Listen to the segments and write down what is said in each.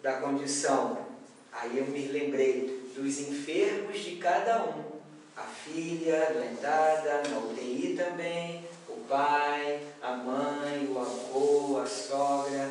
da condição, aí eu me lembrei dos enfermos de cada um. A filha doentada, na UTI também, o pai, a mãe, o avô, a sogra.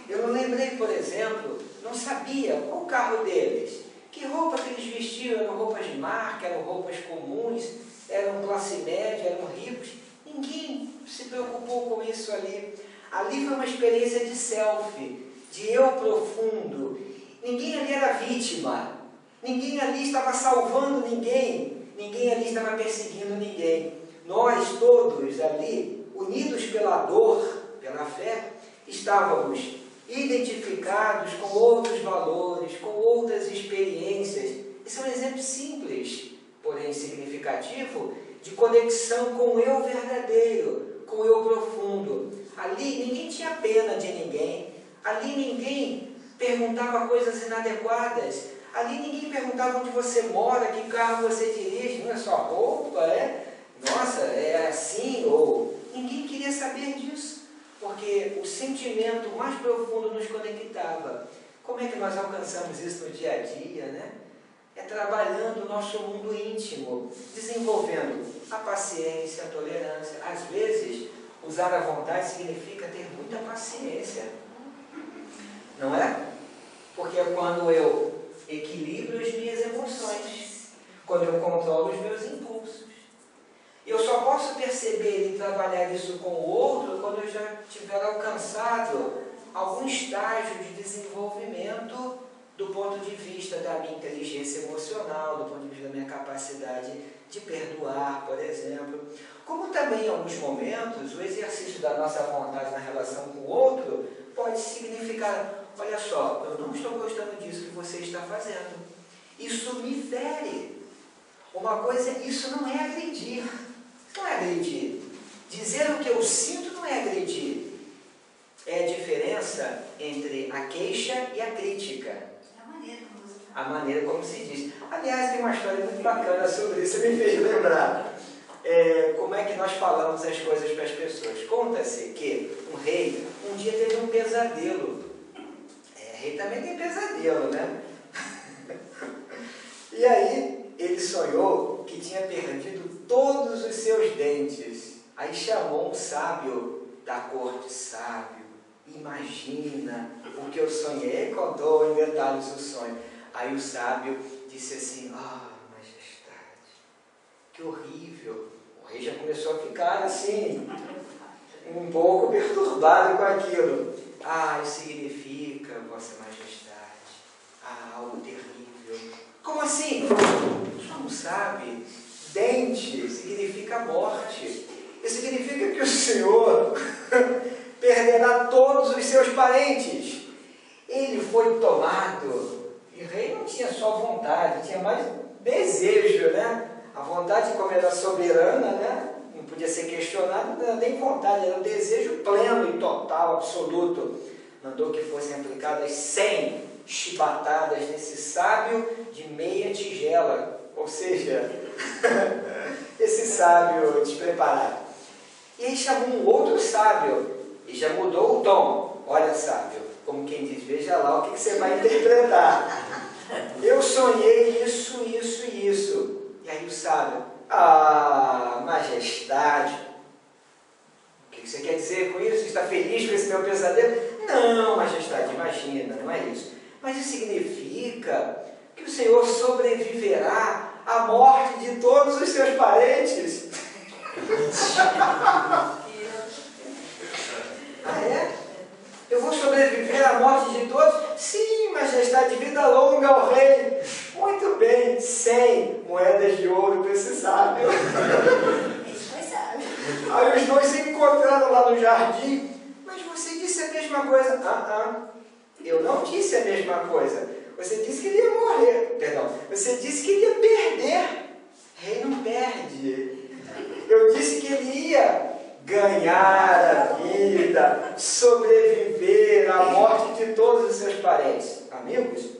Eu não lembrei, por exemplo, não sabia qual o carro deles, que roupa que eles vestiam, eram roupas de marca, eram roupas comuns, eram classe média, eram ricos. Ninguém se preocupou com isso ali. Ali foi uma experiência de selfie, de eu profundo. Ninguém ali era vítima, ninguém ali estava salvando ninguém, ninguém ali estava perseguindo ninguém. Nós todos ali, unidos pela dor, pela fé, estávamos identificados com outros valores, com outras experiências. Esse é um exemplo simples, porém significativo, de conexão com o eu verdadeiro, com o eu profundo. Ali ninguém tinha pena de ninguém, ali ninguém perguntava coisas inadequadas, ali ninguém perguntava onde você mora, que carro você dirige, não é só roupa, nossa, é assim, ou... Ninguém queria saber disso, porque o sentimento mais profundo nos conectava. Como é que nós alcançamos isso no dia a dia, né? É trabalhando o nosso mundo íntimo, desenvolvendo a paciência, a tolerância. Às vezes, usar a vontade significa ter muita paciência, não é? Porque é quando eu equilibro as minhas emoções, quando eu controlo os meus impulsos. Eu só posso perceber e trabalhar isso com o outro quando eu já tiver alcançado algum estágio de desenvolvimento do ponto de vista da minha inteligência emocional, do ponto de vista da minha capacidade de perdoar, por exemplo. Como também, em alguns momentos, o exercício da nossa vontade na relação com o outro pode significar: olha só, eu não estou gostando disso que você está fazendo. Isso me fere. Uma coisa, isso não é agredir. Isso não é agredir. Dizer o que eu sinto não é agredir. É a diferença entre a queixa e a crítica. A maneira como se diz. Aliás, tem uma história muito bacana sobre isso, você me fez lembrar. Como é que nós falamos as coisas para as pessoas. Conta-se que um rei um dia teve um pesadelo. Rei também tem pesadelo, né? E aí ele sonhou que tinha perdido todos os seus dentes. Aí chamou um sábio da corte. Sábio, imagina o que eu sonhei. Contou em detalhes o sonho. Aí o sábio disse assim: majestade, que horrível. O rei já começou a ficar assim, um pouco perturbado com aquilo. Isso significa, vossa majestade, algo terrível. Como assim? Só não sabe? Dente significa morte. Isso significa que o Senhor perderá todos os seus parentes. Ele foi tomado. E o rei não tinha só vontade, tinha mais desejo, né? A vontade, como era soberana, né? Não podia ser questionada, não era nem vontade, era um desejo pleno e total, absoluto. Mandou que fossem aplicadas 100 chibatadas nesse sábio de meia tigela, ou seja, esse sábio despreparado. E aí chamou um outro sábio e já mudou o tom. Olha, sábio, como quem diz, veja lá o que você vai interpretar. Eu sonhei isso, isso e isso. E aí o sábio: majestade, o que você quer dizer com isso? Você está feliz com esse meu pesadelo? Não, majestade, imagina, não é isso. Mas isso significa que o Senhor sobreviverá à morte de todos os seus parentes. Eu vou sobreviver à morte de todos? Sim, majestade, vida longa ao rei. Muito bem, 100 moedas de ouro para esse sábio. Aí os dois se encontraram lá no jardim. Mas você disse a mesma coisa. Eu não disse a mesma coisa. Você disse que ele ia morrer. Perdão, você disse que ele ia perder. Rei não perde. Eu disse que ele ia ganhar a vida, sobreviver à morte de todos os seus parentes. Amigos,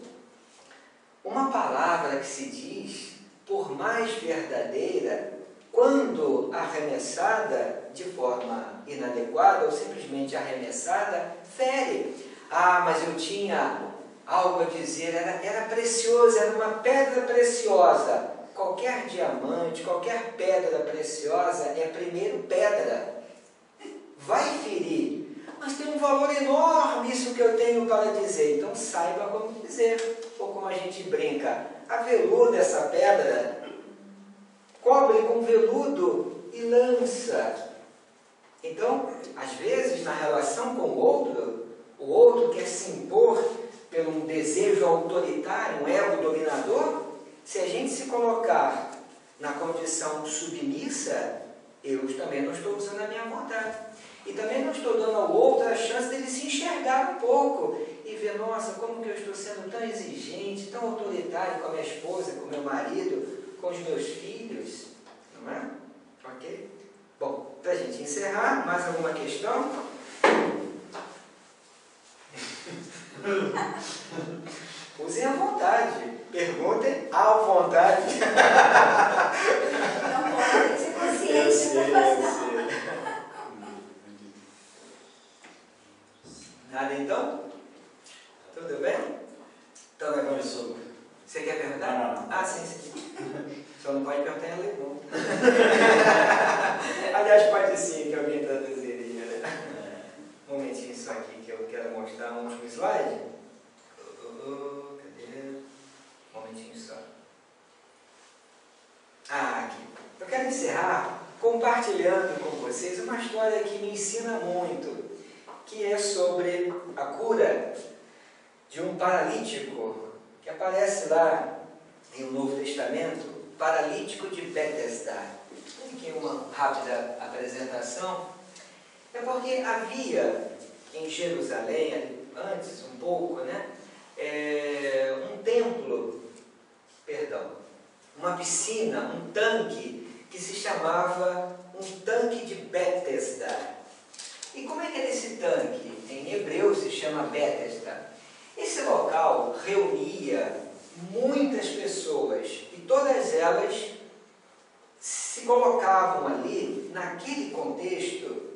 uma palavra que se diz, por mais verdadeira, quando arremessada de forma inadequada ou simplesmente arremessada, fere. Mas eu tinha algo a dizer, era precioso, era uma pedra preciosa. Qualquer diamante, qualquer pedra preciosa é primeiro pedra. Vai ferir, mas tem um valor enorme isso que eu tenho para dizer. Então saiba como dizer. Ou como a gente brinca, aveluda essa pedra, cobre com veludo e lança. Então, às vezes, na relação com o outro quer se impor por um desejo autoritário, um ego dominador. Se a gente se colocar na condição submissa, eu também não estou usando a minha vontade. E também não estou dando ao outro a chance dele se enxergar um pouco e ver, nossa, como que eu estou sendo tão exigente, tão autoritário com a minha esposa, com o meu marido, com os meus filhos, não é? Ok? Bom, para a gente encerrar, mais alguma questão? Usem à vontade, perguntem à vontade. Não pode ser consciente da coisa. Nada então? Tudo bem? Então nós vamos. Você quer perguntar? Não. Ah, sim. Só não pode perguntar em alemão. Aliás, pode sim, que alguém traduziria, né? Um momentinho só aqui que eu quero mostrar um último slide. Cadê? Um momentinho só. Aqui. Eu quero encerrar compartilhando com vocês uma história que me ensina muito, que é sobre a cura de um paralítico que aparece lá no Novo Testamento, paralítico de Betesda. Aqui uma rápida apresentação. É porque havia em Jerusalém, antes um pouco, né, uma piscina, um tanque, que se chamava um tanque de Betesda. E como é que era esse tanque? Em hebreu se chama Betesda. Esse local reunia muitas pessoas e todas elas se colocavam ali naquele contexto,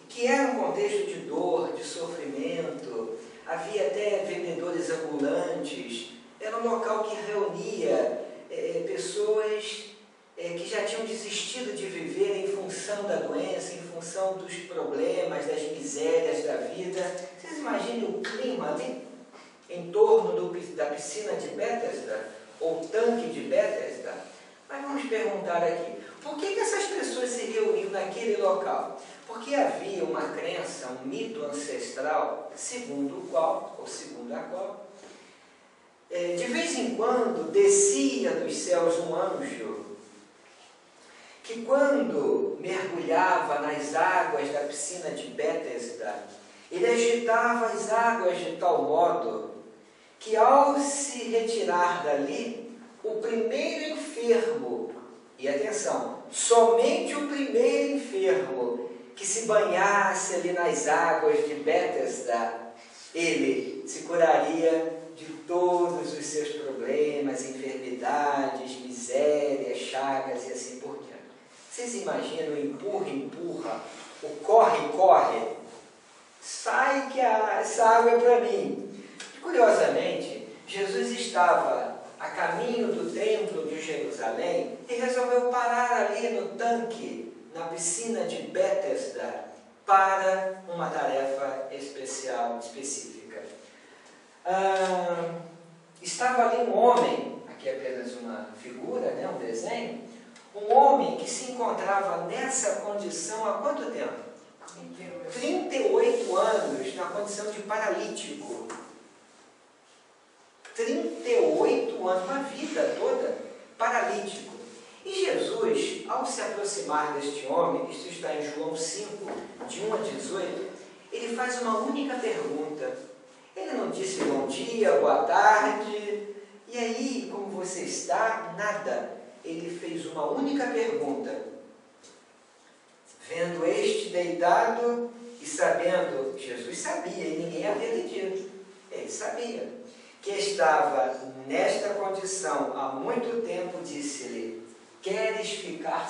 que era um contexto de dor, de sofrimento. Havia até vendedores ambulantes. Era um local que reunia pessoas que já tinham desistido de viver em função da doença, em função dos problemas, das misérias da vida. Vocês imaginem o clima ali, em torno da piscina de Betesda, ou tanque de Betesda. Mas vamos perguntar aqui, por que essas pessoas se reuniam naquele local? Porque havia uma crença, um mito ancestral, segundo a qual, de vez em quando descia dos céus um anjo, que quando mergulhava nas águas da piscina de Betesda, ele agitava as águas de tal modo que, ao se retirar dali, o primeiro enfermo, e atenção, somente o primeiro enfermo que se banhasse ali nas águas de Betesda, ele se curaria de todos os seus problemas, enfermidades, misérias, chagas e assim por diante. Vocês imaginam o empurra, o corre, sai que essa água é para mim. E, curiosamente, Jesus estava a caminho do templo de Jerusalém e resolveu parar ali no tanque, na piscina de Betesda, para uma tarefa específica. Estava ali um homem, aqui é apenas uma figura, né, um desenho, um homem que se encontrava nessa condição há quanto tempo? 38 anos, na condição de paralítico. 38 anos, uma vida toda, paralítico. E Jesus, ao se aproximar deste homem, isso está em João 5, de 1 a 18, ele faz uma única pergunta. Ele não disse bom dia, boa tarde, e aí, como você está? Nada. Ele fez uma única pergunta. Vendo este deitado e sabendo, Jesus sabia, e ninguém havia lhe dito, ele sabia, que estava nesta condição há muito tempo, disse-lhe: queres ficar